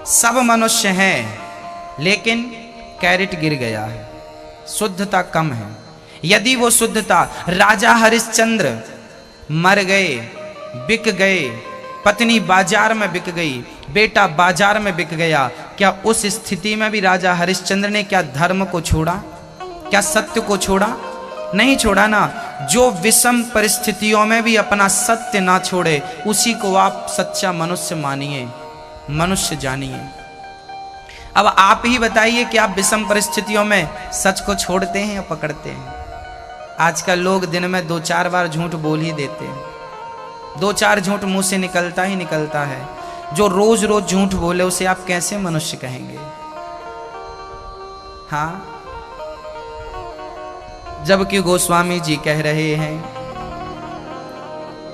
सब मनुष्य हैं, लेकिन कैरेट गिर गया है, शुद्धता कम है। यदि वो शुद्धता, राजा हरिश्चंद्र मर गए, बिक गए, पत्नी बाजार में बिक गई, बेटा बाजार में बिक गया, क्या उस स्थिति में भी राजा हरिश्चंद्र ने क्या धर्म को छोड़ा? क्या सत्य को छोड़ा? नहीं छोड़ा ना। जो विषम परिस्थितियों में भी अपना सत्य ना छोड़े, उसी को आप सच्चा मनुष्य मानिए, मनुष्य जानिए। अब आप ही बताइए कि आप विषम परिस्थितियों में सच को छोड़ते हैं या पकड़ते हैं? आजकल लोग दिन में 2-4 बार झूठ बोल ही देते हैं, 2-4 झूठ मुंह से निकलता ही निकलता है। जो रोज रोज झूठ बोले उसे आप कैसे मनुष्य कहेंगे? हाँ, जबकि गोस्वामी जी कह रहे हैं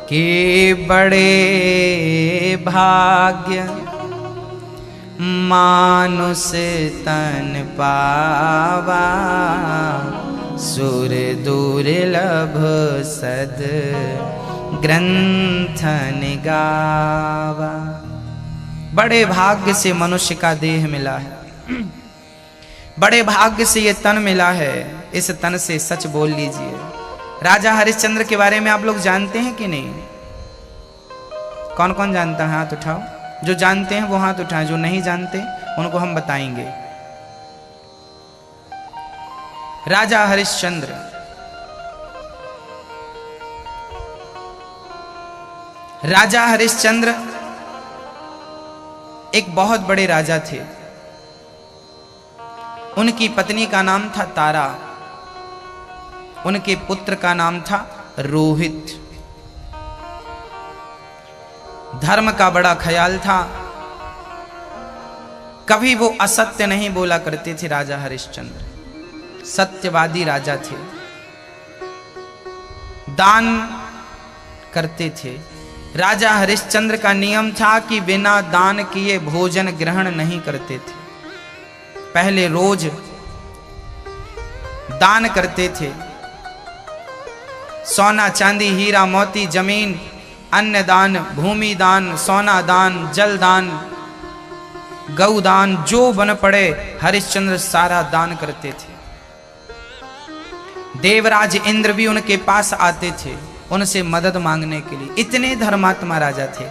कि बड़े भाग्य मानुष तन पावा, सुर दुर्लभ सद ग्रंथन गावा। बड़े भाग्य से मनुष्य का देह मिला है, बड़े भाग्य से ये तन मिला है, इस तन से सच बोल लीजिए। राजा हरिश्चंद्र के बारे में आप लोग जानते हैं कि नहीं? कौन कौन जानता है? हाथ उठाओ। जो जानते हैं वो हाथ उठाएं, जो नहीं जानते उनको हम बताएंगे। राजा हरिश्चंद्र राजा हरिश्चंद्र एक बहुत बड़े राजा थे। उनकी पत्नी का नाम था तारा, उनके पुत्र का नाम था रोहित। धर्म का बड़ा ख्याल था, कभी वो असत्य नहीं बोला करते थे। राजा हरिश्चंद्र सत्यवादी राजा थे, दान करते थे। राजा हरिश्चंद्र का नियम था कि बिना दान किए भोजन ग्रहण नहीं करते थे। पहले रोज दान करते थे, सोना चांदी हीरा मोती जमीन, अन्न दान, भूमि दान, सोना दान, जल दान, गौ दान, जो बन पड़े हरिश्चंद्र सारा दान करते थे। देवराज इंद्र भी उनके पास आते थे उनसे मदद मांगने के लिए, इतने धर्मात्मा राजा थे।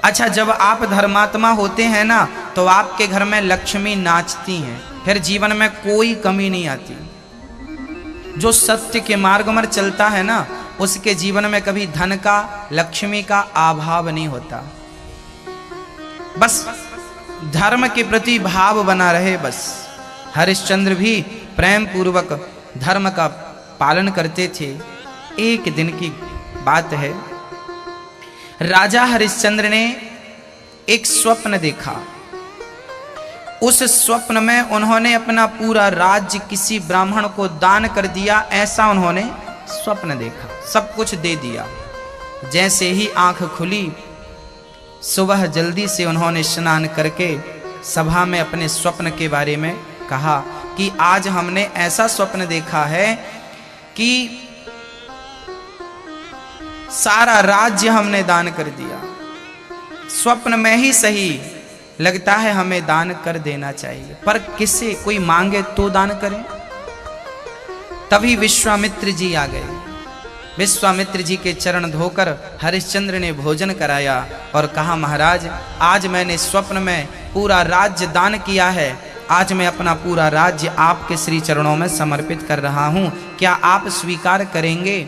अच्छा, जब आप धर्मात्मा होते हैं ना, तो आपके घर में लक्ष्मी नाचती हैं, फिर जीवन में कोई कमी नहीं आती। जो सत्य के मार्ग में चलता है ना, उसके जीवन में कभी धन का, लक्ष्मी का अभाव नहीं होता। बस धर्म के प्रति भाव बना रहे बस। हरिश्चंद्र भी प्रेम पूर्वक धर्म का पालन करते थे। एक दिन की बात है, राजा हरिश्चंद्र ने एक स्वप्न देखा। उस स्वप्न में उन्होंने अपना पूरा राज्य किसी ब्राह्मण को दान कर दिया, ऐसा उन्होंने स्वप्न देखा। सब कुछ दे दिया। जैसे ही आंख खुली, सुबह जल्दी से उन्होंने स्नान करके सभा में अपने स्वप्न के बारे में कहा कि आज हमने ऐसा स्वप्न देखा है कि सारा राज्य हमने दान कर दिया। स्वप्न में ही सही लगता है हमें दान कर देना चाहिए, पर किसे? कोई मांगे तो दान करें। तभी विश्वामित्र जी आ गए। विश्वामित्र जी के चरण धोकर हरिश्चंद्र ने भोजन कराया और कहा, महाराज आज मैंने स्वप्न में पूरा राज्य दान किया है, आज मैं अपना पूरा राज्य आपके श्री चरणों में समर्पित कर रहा हूं, क्या आप स्वीकार करेंगे?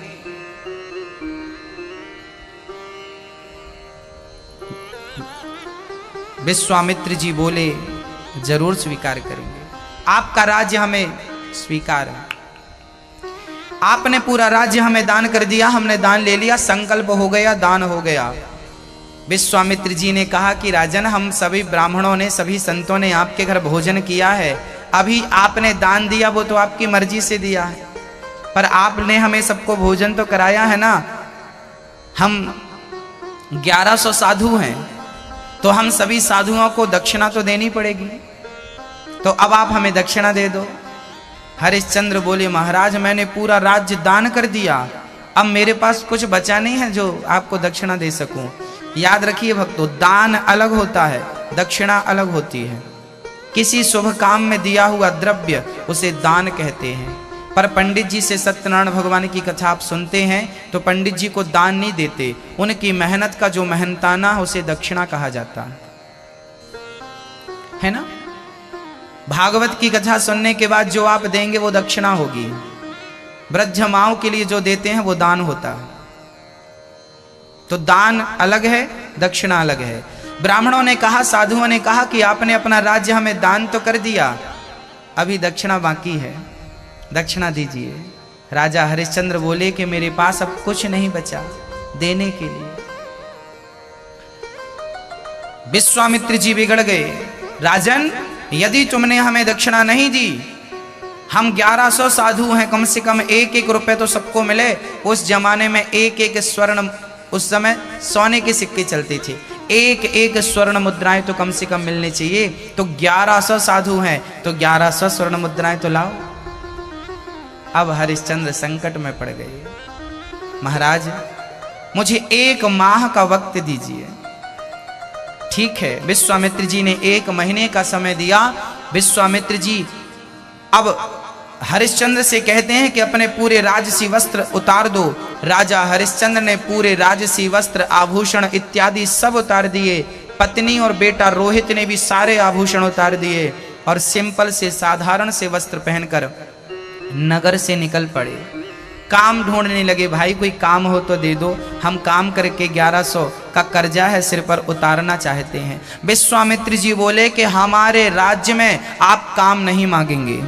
विश्वामित्र जी बोले, जरूर स्वीकार करेंगे, आपका राज्य हमें स्वीकार है। आपने पूरा राज्य हमें दान कर दिया, हमने दान ले लिया, संकल्प हो गया, दान हो गया। विश्वामित्र जी ने कहा कि राजन, हम सभी ब्राह्मणों ने, सभी संतों ने आपके घर भोजन किया है, अभी आपने दान दिया वो तो आपकी मर्जी से दिया है, पर आपने हमें सबको भोजन तो कराया है ना। हम 1100 साधु हैं, तो हम सभी साधुओं को दक्षिणा तो देनी पड़ेगी, तो अब आप हमें दक्षिणा दे दो। हरिश्चंद्र बोले, महाराज मैंने पूरा राज्य दान कर दिया, अब मेरे पास कुछ बचा नहीं है जो आपको दक्षिणा दे सकूं। याद रखिए भक्तों, दान अलग होता है, दक्षिणा अलग होती है। किसी शुभ काम में दिया हुआ द्रव्य उसे दान कहते हैं। पर पंडित जी से सत्यनारायण भगवान की कथा आप सुनते हैं तो पंडित जी को दान नहीं देते, उनकी मेहनत का जो मेहनताना है उसे दक्षिणा कहा जाता है ना। भागवत की कथा सुनने के बाद जो आप देंगे वो दक्षिणा होगी। वृद्ध माओं के लिए जो देते हैं वो दान होता है। तो दान अलग है, दक्षिणा अलग है। ब्राह्मणों ने कहा, साधुओं ने कहा कि आपने अपना राज्य हमें दान तो कर दिया, अभी दक्षिणा बाकी है, दक्षिणा दीजिए। राजा हरिश्चंद्र बोले कि मेरे पास अब कुछ नहीं बचा देने के लिए। विश्वामित्र जी बिगड़ गए। राजन, यदि तुमने हमें दक्षिणा नहीं दी, हम 1100 साधु हैं, कम से कम 1-1 रुपए तो सबको मिले। उस जमाने में 1-1 स्वर्ण, उस समय सोने के सिक्के चलते थे, 1-1 स्वर्ण मुद्राएं तो कम से कम मिलने चाहिए। तो 1100 साधु हैं तो 1100 स्वर्ण मुद्राएं तो लाओ। अब हरिश्चंद्र संकट में पड़ गए। महाराज, मुझे 1 माह का वक्त दीजिए। ठीक है, विश्वामित्र जी ने 1 महीने का समय दिया। विश्वामित्र जी अब हरिश्चंद्र से कहते हैं कि अपने पूरे राजसी वस्त्र उतार दो। राजा हरिश्चंद्र ने पूरे राजसी वस्त्र, आभूषण इत्यादि सब उतार दिए। पत्नी और बेटा रोहित ने भी सारे आभूषण उतार दिए और सिंपल से, साधारण से वस्त्र पहनकर नगर से निकल पड़े। काम ढूंढने लगे, भाई कोई काम हो तो दे दो, हम काम करके 1100 का कर्जा है सिर पर उतारना चाहते हैं। विश्वामित्र जी बोले कि हमारे राज्य में आप काम नहीं मांगेंगे,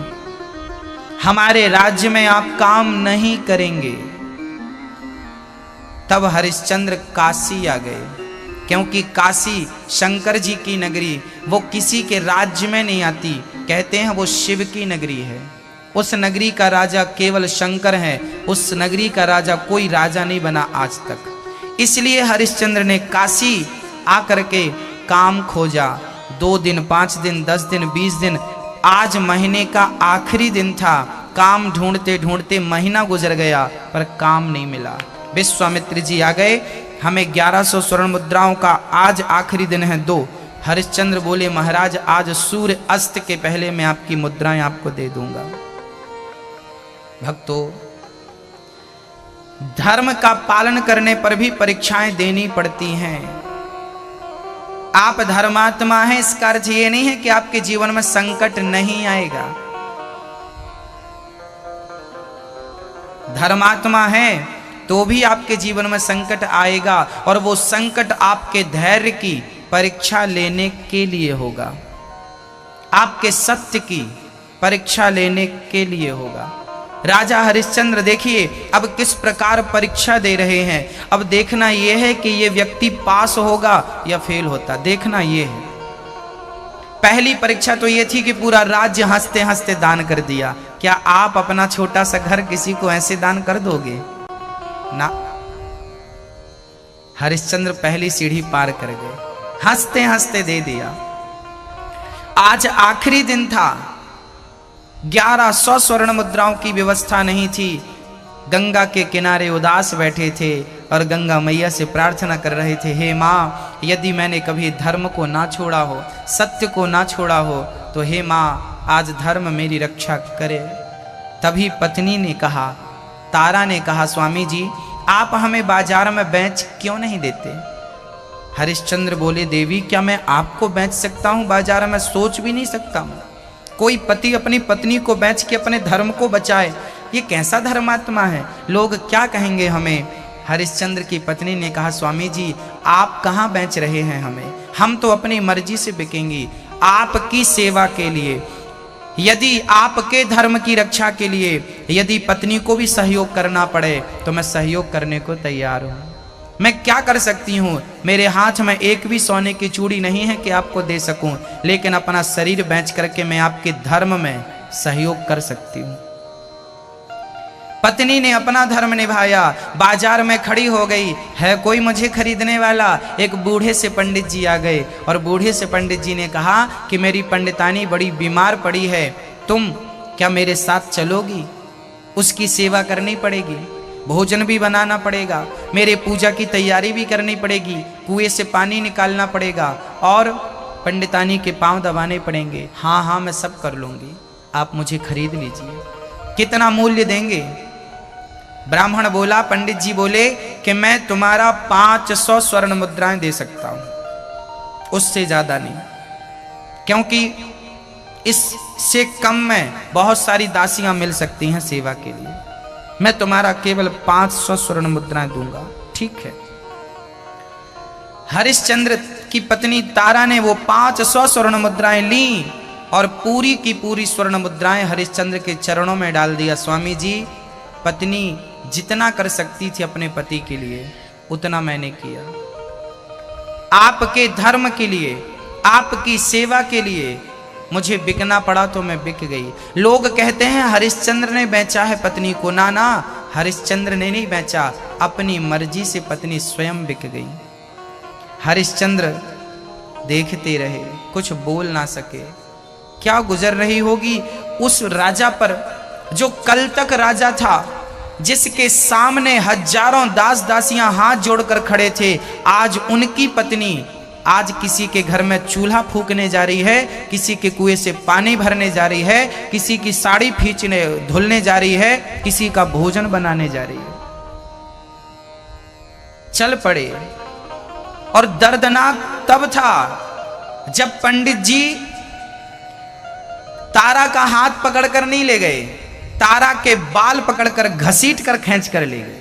हमारे राज्य में आप काम नहीं करेंगे। तब हरिश्चंद्र काशी आ गए, क्योंकि काशी शंकर जी की नगरी, वो किसी के राज्य में नहीं आती, कहते हैं वो शिव की नगरी है। उस नगरी का राजा केवल शंकर है, उस नगरी का राजा कोई राजा नहीं बना आज तक। इसलिए हरिश्चंद्र ने काशी आकर के काम खोजा। 2 दिन, 5 दिन, 10 दिन, 20 दिन, आज महीने का आखिरी दिन था। काम ढूंढते ढूंढते महीना गुजर गया पर काम नहीं मिला। विश्वामित्र जी आ गए, हमें 1100 स्वर्ण मुद्राओं का आज आखिरी दिन है, दो। हरिश्चंद्र बोले, महाराज आज सूर्य अस्त के पहले मैं आपकी मुद्राएं आपको दे दूंगा। भक्तों, धर्म का पालन करने पर भी परीक्षाएं देनी पड़ती हैं। आप धर्मात्मा हैं, इसका अर्थ ये नहीं है कि आपके जीवन में संकट नहीं आएगा। धर्मात्मा है तो भी आपके जीवन में संकट आएगा, और वो संकट आपके धैर्य की परीक्षा लेने के लिए होगा, आपके सत्य की परीक्षा लेने के लिए होगा। राजा हरिश्चंद्र देखिए अब किस प्रकार परीक्षा दे रहे हैं। अब देखना यह है कि यह व्यक्ति पास होगा या फेल होता, देखना यह है। पहली परीक्षा तो यह थी कि पूरा राज्य हंसते हंसते दान कर दिया। क्या आप अपना छोटा सा घर किसी को ऐसे दान कर दोगे? ना। हरिश्चंद्र पहली सीढ़ी पार कर गए, हंसते हंसते दे दिया। आज आखिरी दिन था, 1100 स्वर्ण मुद्राओं की व्यवस्था नहीं थी। गंगा के किनारे उदास बैठे थे और गंगा मैया से प्रार्थना कर रहे थे, हे माँ, यदि मैंने कभी धर्म को ना छोड़ा हो, सत्य को ना छोड़ा हो, तो हे माँ आज धर्म मेरी रक्षा करे। तभी पत्नी ने कहा, तारा ने कहा, स्वामी जी आप हमें बाजार में बेच क्यों नहीं देते? हरिश्चंद्र बोले, देवी क्या मैं आपको बेच सकता हूँ बाजार में? सोच भी नहीं सकता हूँ। कोई पति अपनी पत्नी को बेच के अपने धर्म को बचाए, ये कैसा धर्मात्मा है? लोग क्या कहेंगे हमें? हरिश्चंद्र की पत्नी ने कहा, स्वामी जी आप कहाँ बेच रहे हैं हमें? हम तो अपनी मर्जी से बिकेंगी आपकी सेवा के लिए। यदि आपके धर्म की रक्षा के लिए यदि पत्नी को भी सहयोग करना पड़े तो मैं सहयोग करने को तैयार हूँ। मैं क्या कर सकती हूँ? मेरे हाथ में एक भी सोने की चूड़ी नहीं है कि आपको दे सकूं, लेकिन अपना शरीर बेच करके मैं आपके धर्म में सहयोग कर सकती हूँ। पत्नी ने अपना धर्म निभाया, बाजार में खड़ी हो गई, है कोई मुझे खरीदने वाला? एक बूढ़े से पंडित जी आ गए और बूढ़े से पंडित जी ने कहा कि मेरी पंडितानी बड़ी बीमार पड़ी है, तुम क्या मेरे साथ चलोगी? उसकी सेवा करनी पड़ेगी, भोजन भी बनाना पड़ेगा, मेरे पूजा की तैयारी भी करनी पड़ेगी, कुएं से पानी निकालना पड़ेगा और पंडितानी के पांव दबाने पड़ेंगे। हाँ हाँ मैं सब कर लूंगी, आप मुझे खरीद लीजिए, कितना मूल्य देंगे? ब्राह्मण बोला, पंडित जी बोले कि मैं तुम्हारा 500 स्वर्ण मुद्राएं दे सकता हूं, उससे ज्यादा नहीं, क्योंकि इससे कम में बहुत सारी दासियां मिल सकती हैं सेवा के लिए, मैं तुम्हारा केवल 500 स्वर्ण मुद्राएं दूंगा। ठीक है। हरिश्चंद्र की पत्नी तारा ने वो 500 स्वर्ण मुद्राएं ली और पूरी की पूरी स्वर्ण मुद्राएं हरिश्चंद्र के चरणों में डाल दिया। स्वामी जी, पत्नी जितना कर सकती थी अपने पति के लिए उतना मैंने किया, आपके धर्म के लिए, आपकी सेवा के लिए मुझे बिकना पड़ा तो मैं बिक गई। लोग कहते हैं हरिश्चंद्र ने बेचा है पत्नी को, ना ना, हरिश्चंद्र ने नहीं बेचा, अपनी मर्जी से पत्नी स्वयं बिक गई। हरिश्चंद्र देखते रहे, कुछ बोल ना सके। क्या गुजर रही होगी उस राजा पर जो कल तक राजा था, जिसके सामने हजारों दास दासियां हाथ जोड़कर खड़े थे। आज उनकी पत्नी आज किसी के घर में चूल्हा फूकने जा रही है, किसी के कुएं से पानी भरने जा रही है, किसी की साड़ी खींचने धुलने जा रही है, किसी का भोजन बनाने जा रही है। चल पड़े। और दर्दनाक तब था जब पंडित जी तारा का हाथ पकड़कर नहीं ले गए, तारा के बाल पकड़कर घसीट कर खींच कर ले गए।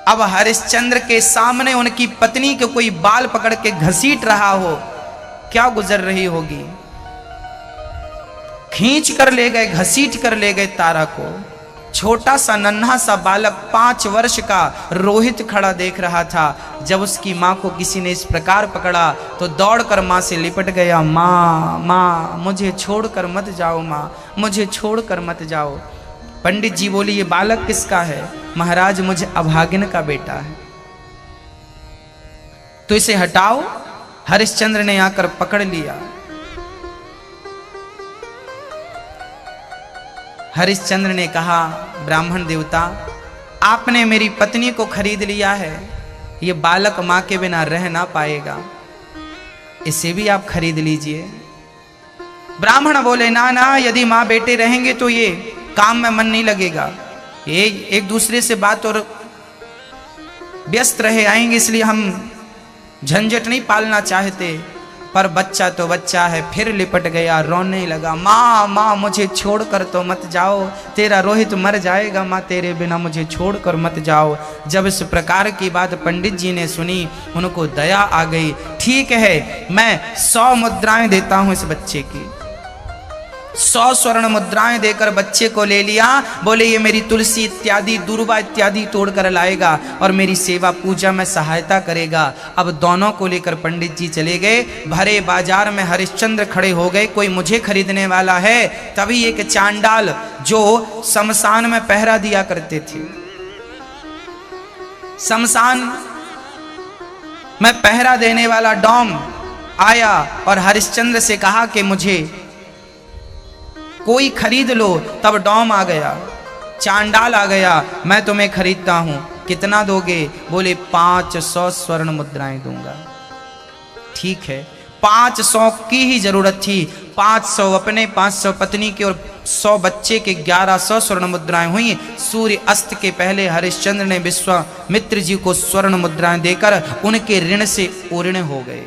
अब हरिश्चंद्र के सामने उनकी पत्नी के कोई बाल पकड़ के घसीट रहा हो, क्या गुजर रही होगी। खींच कर ले गए, घसीट कर ले गए तारा को। छोटा सा नन्हा सा बालक 5 वर्ष का रोहित खड़ा देख रहा था। जब उसकी माँ को किसी ने इस प्रकार पकड़ा तो दौड़कर माँ से लिपट गया। माँ माँ मुझे छोड़कर मत जाओ, माँ मुझे छोड़कर मत जाओ। पंडित जी बोली, ये बालक किसका है? महाराज, मुझे अभागिन का बेटा है, तो इसे हटाओ। हरिश्चंद्र ने आकर पकड़ लिया। हरिश्चंद्र ने कहा, ब्राह्मण देवता, आपने मेरी पत्नी को खरीद लिया है, ये बालक मां के बिना रह ना पाएगा, इसे भी आप खरीद लीजिए। ब्राह्मण बोले, ना ना, यदि मां बेटे रहेंगे तो ये काम में मन नहीं लगेगा, ये एक दूसरे से बात और व्यस्त रहे आएंगे, इसलिए हम झंझट नहीं पालना चाहते। पर बच्चा तो बच्चा है। फिर लिपट गया, रोने लगा। माँ माँ मुझे छोड़कर तो मत जाओ, तेरा रोहित मर जाएगा, माँ तेरे बिना मुझे छोड़कर मत जाओ। जब इस प्रकार की बात पंडित जी ने सुनी, उनको दया आ गई। ठीक है, मैं 100 मुद्राएं देता हूं इस बच्चे की। 100 स्वर्ण मुद्राएं देकर बच्चे को ले लिया। बोले, ये मेरी तुलसी इत्यादि, दूर्वा इत्यादि तोड़कर लाएगा और मेरी सेवा पूजा में सहायता करेगा। अब दोनों को लेकर पंडित जी चले गए। भरे बाजार में हरिश्चंद्र खड़े हो गए, कोई मुझे खरीदने वाला है। तभी एक चांडाल जो शमशान में पहरा दिया करते थे, शमशान में पहरा देने वाला डॉम आया और हरिश्चंद्र से कहा कि मुझे कोई खरीद लो। तब डॉम आ गया, चांडाल आ गया, मैं तुम्हें खरीदता हूं, कितना दोगे? बोले, 500 स्वर्ण मुद्राएं दूंगा। ठीक है, 500 की ही जरूरत थी। 500 अपने, 500 पत्नी के और 100 बच्चे के 1100 स्वर्ण मुद्राएं हुई। सूर्य अस्त के पहले हरिश्चंद्र ने विश्वामित्र जी को स्वर्ण मुद्राएं देकर उनके ऋण से उऋण हो गए।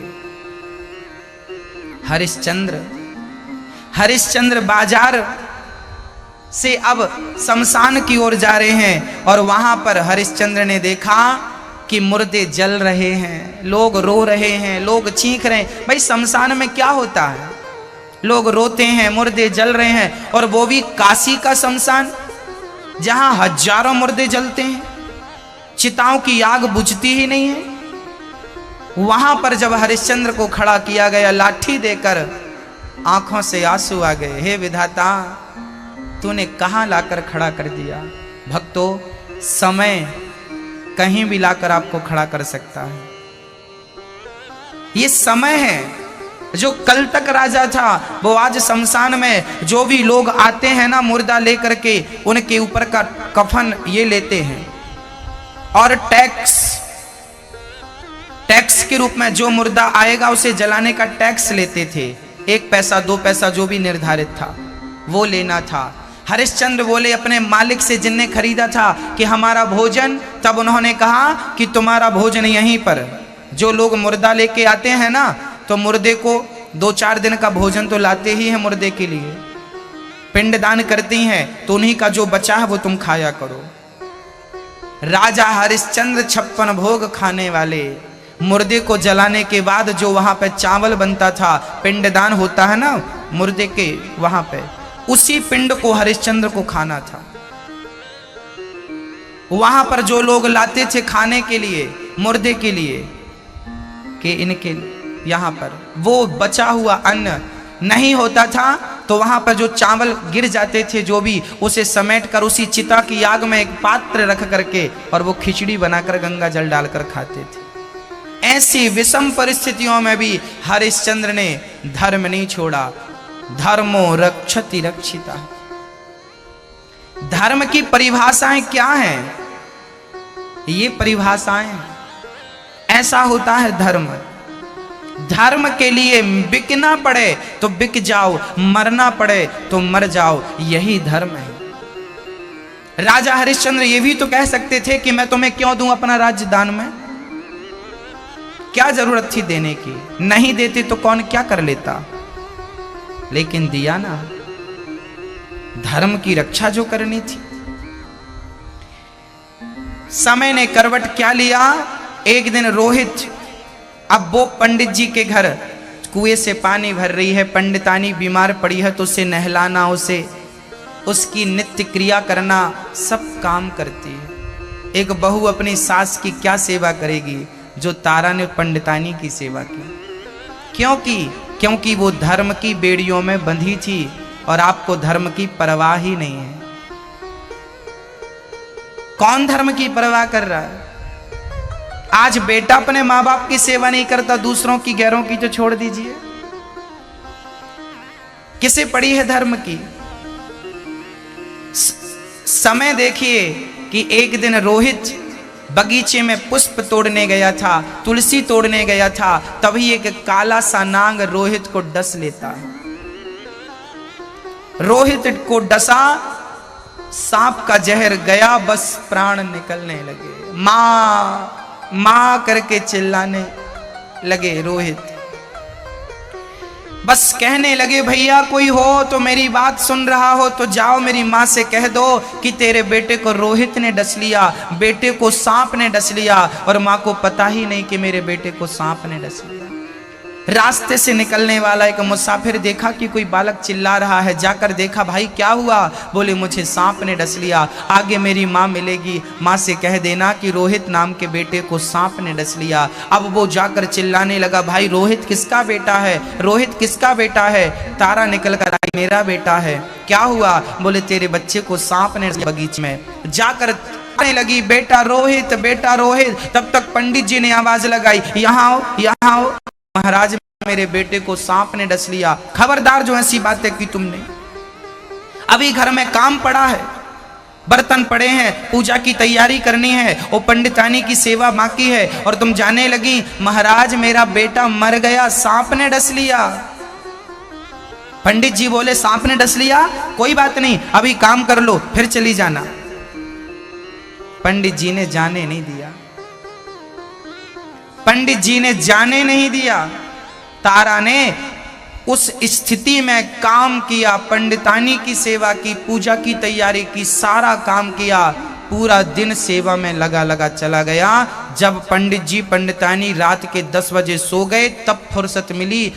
हरिश्चंद्र बाजार से अब शमशान की ओर जा रहे हैं और वहां पर हरिश्चंद्र ने देखा कि मुर्दे जल रहे हैं, लोग रो रहे हैं, लोग चीख रहे हैं। भाई, शमशान में क्या होता है? लोग रोते हैं, मुर्दे जल रहे हैं, और वो भी काशी का शमशान जहां हजारों मुर्दे जलते हैं, चिताओं की आग बुझती ही नहीं है। वहां पर जब हरिश्चंद्र को खड़ा किया गया लाठी देकर, आंखों से आंसू आ गए। हे विधाता, तूने कहां लाकर खड़ा कर दिया? भक्तों, समय कहीं भी लाकर आपको खड़ा कर सकता है। ये समय है जो कल तक राजा था, वो आज शमशान में जो भी लोग आते हैं ना मुर्दा लेकर के, उनके ऊपर का कफन ये लेते हैं और टैक्स के रूप में जो मुर्दा आएगा उसे जलाने का टैक्स लेते थे। 1 पैसा 2 पैसा जो भी निर्धारित था वो लेना था। हरिश्चंद्र बोले अपने मालिक से जिनने खरीदा था कि हमारा भोजन, तब उन्होंने कहा कि तुम्हारा भोजन यहीं पर। जो लोग मुर्दा लेके आते हैं ना, तो मुर्दे को 2-4 दिन का भोजन तो लाते ही हैं मुर्दे के लिए, पिंडदान करती हैं, तो उन्हीं का जो बचा है वो तुम खाया करो। राजा हरिश्चंद्र 56 भोग खाने वाले, मुर्दे को जलाने के बाद जो वहां पे चावल बनता था, पिंडदान होता है ना मुर्दे के वहां पे, उसी पिंड को हरिश्चंद्र को खाना था। वहां पर जो लोग लाते थे खाने के लिए, मुर्दे के लिए, कि इनके यहां पर वो बचा हुआ अन्न नहीं होता था, तो वहां पर जो चावल गिर जाते थे जो भी, उसे समेट कर उसी चिता की आग में एक पात्र रख करके और वो खिचड़ी बनाकर गंगा जल डालकर खाते थे। ऐसी विषम परिस्थितियों में भी हरिश्चंद्र ने धर्म नहीं छोड़ा। धर्मो रक्षति रक्षिता। धर्म की परिभाषाएं क्या हैं? ये परिभाषाएं, ऐसा होता है धर्म। धर्म के लिए बिकना पड़े तो बिक जाओ, मरना पड़े तो मर जाओ, यही धर्म है। राजा हरिश्चंद्र ये भी तो कह सकते थे कि मैं तुम्हें क्यों दूं अपना राज्य दान में, क्या जरूरत थी देने की, नहीं देते तो कौन क्या कर लेता, लेकिन दिया ना। धर्म की रक्षा जो करनी थी। समय ने करवट क्या लिया, एक दिन रोहित, अब वो पंडित जी के घर कुएं से पानी भर रही है, पंडितानी बीमार पड़ी है, तो उसे नहलाना, उसे उसकी नित्य क्रिया करना, सब काम करती है। एक बहू अपनी सास की क्या सेवा करेगी जो तारा ने पंडितानी की सेवा की? क्योंकि वो धर्म की बेड़ियों में बंधी थी और आपको धर्म की परवाह ही नहीं है। कौन धर्म की परवाह कर रहा है? आज बेटा अपने माँ बाप की सेवा नहीं करता, दूसरों की, गैरों की तो छोड़ दीजिए, किसे पड़ी है धर्म की? समय देखिए कि एक दिन रोहित बगीचे में पुष्प तोड़ने गया था, तुलसी तोड़ने गया था, तभी एक काला सा नाग रोहित को डस लेता है। रोहित को डसा, सांप का जहर गया, बस प्राण निकलने लगे। मां मां करके चिल्लाने लगे रोहित। बस कहने लगे भैया कोई हो तो मेरी बात सुन रहा हो तो जाओ मेरी माँ से कह दो कि तेरे बेटे को रोहित ने डस लिया, बेटे को सांप ने डस लिया, और माँ को पता ही नहीं कि मेरे बेटे को सांप ने डस लिया। रास्ते से निकलने वाला एक मुसाफिर देखा कि कोई बालक चिल्ला रहा है, जाकर देखा भाई क्या हुआ, बोले मुझे सांप ने डस लिया, आगे मेरी माँ मिलेगी, माँ से कह देना कि रोहित नाम के बेटे को सांप ने डस लिया। अब वो जाकर चिल्लाने लगा भाई रोहित किसका बेटा है, रोहित किसका बेटा है? तारा निकल कर आई मेरा बेटा है। क्या हुआ? बोले तेरे बच्चे को सांप ने बगीचे में। जाकर लगी बेटा रोहित, बेटा रोहित। तब तक पंडित जी ने आवाज लगाई यहाँ आओ, यहाँ आओ महाराज, मेरे बेटे को सांप ने डस लिया। खबरदार जो ऐसी बातें की तुमने, अभी घर में काम पड़ा है, बर्तन पड़े हैं, पूजा की तैयारी करनी है, वो पंडितानी की सेवा बाकी है, और तुम जाने लगी महाराज मेरा बेटा मर गया, सांप ने डस लिया। पंडित जी बोले सांप ने डस लिया, कोई बात नहीं, अभी काम कर लो फिर चली जाना। पंडित जी ने जाने नहीं दिया, पंडित जी ने जाने नहीं दिया। तारा ने उस स्थिति में काम किया, पंडितानी की सेवा की, पूजा की तैयारी की, सारा काम किया, पूरा दिन सेवा में लगा चला गया। जब पंडित जी पंडितानी रात के 10 बजे सो गए, तब फुर्सत मिली,